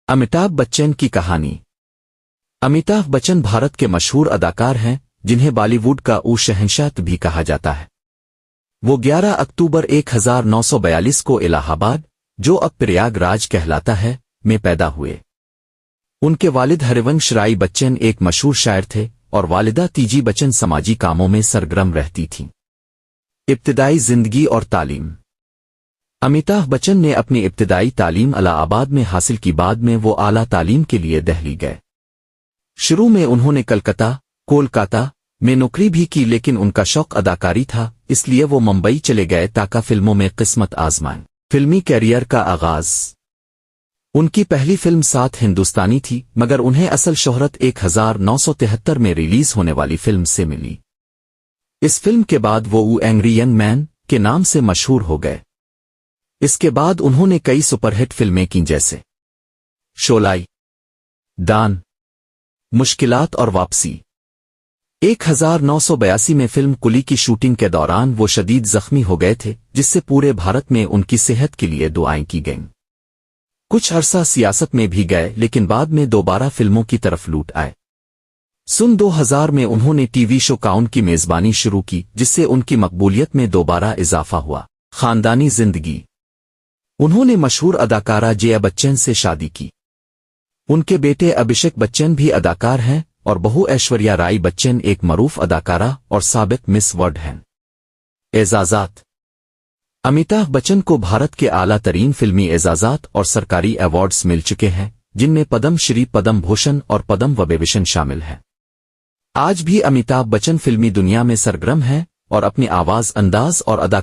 अमिताभ बच्चन की कहानी। अमिताभ बच्चन भारत के मशहूर अदाकार हैं जिन्हें बॉलीवुड का शहंशाह भी कहा जाता है। वो 11 अक्टूबर 1942 को इलाहाबाद, जो अब प्रयागराज कहलाता है, में पैदा हुए। उनके वालिद हरिवंश राय बच्चन एक मशहूर शायर थे और वालिदा तीजी बच्चन समाजी कामों में सरगर्म रहती थीं। इब्तिदाई जिंदगी और तालीम। अमिताभ बच्चन ने अपनी इब्तिदाई तालीम इलाहाबाद में हासिल की। बाद में वो आला तालीम के लिए दिल्ली गए। शुरू में उन्होंने कोलकाता में नौकरी भी की, लेकिन उनका शौक अदाकारी था, इसलिए वो मुंबई चले गए ताकि फिल्मों में किस्मत आजमाएं। फिल्मी कैरियर का आगाज। उनकी पहली फिल्म 7 हिंदुस्तानी थी, मगर उन्हें असल शोहरत 1973 में रिलीज होने वाली फिल्म से मिली। इस फिल्म के बाद वो एंग्री यंग मैन के नाम से मशहूर हो गए। इसके बाद उन्होंने कई सुपरहिट फिल्में की, जैसे शोलाई, दान, मुश्किलात और वापसी। 1982 में फिल्म कुली की शूटिंग के दौरान वो शदीद जख्मी हो गए थे, जिससे पूरे भारत में उनकी सेहत के लिए दुआएं की गईं। कुछ अरसा सियासत में भी गए, लेकिन बाद में दोबारा फिल्मों की तरफ लौट आए। 2000 में उन्होंने टीवी शो काउन की मेजबानी शुरू की, जिससे उनकी मकबूलियत में दोबारा इजाफा हुआ। खानदानी जिंदगी। उन्होंने मशहूर अदाकारा जया बच्चन से शादी की। उनके बेटे अभिषेक बच्चन भी अदाकार हैं और बहू ऐश्वर्या राय बच्चन एक मरूफ अदाकारा और साबिक मिस वर्ल्ड हैं। एजाज़ात। अमिताभ बच्चन को भारत के आला तरीन फिल्मी एजाज़ात और सरकारी अवार्ड्स मिल चुके हैं, जिनमें पद्म श्री, पद्म भूषण और पद्म विभूषण शामिल हैं। आज भी अमिताभ बच्चन फिल्मी दुनिया में सरगर्म हैं और अपनी आवाज, अंदाज और अदा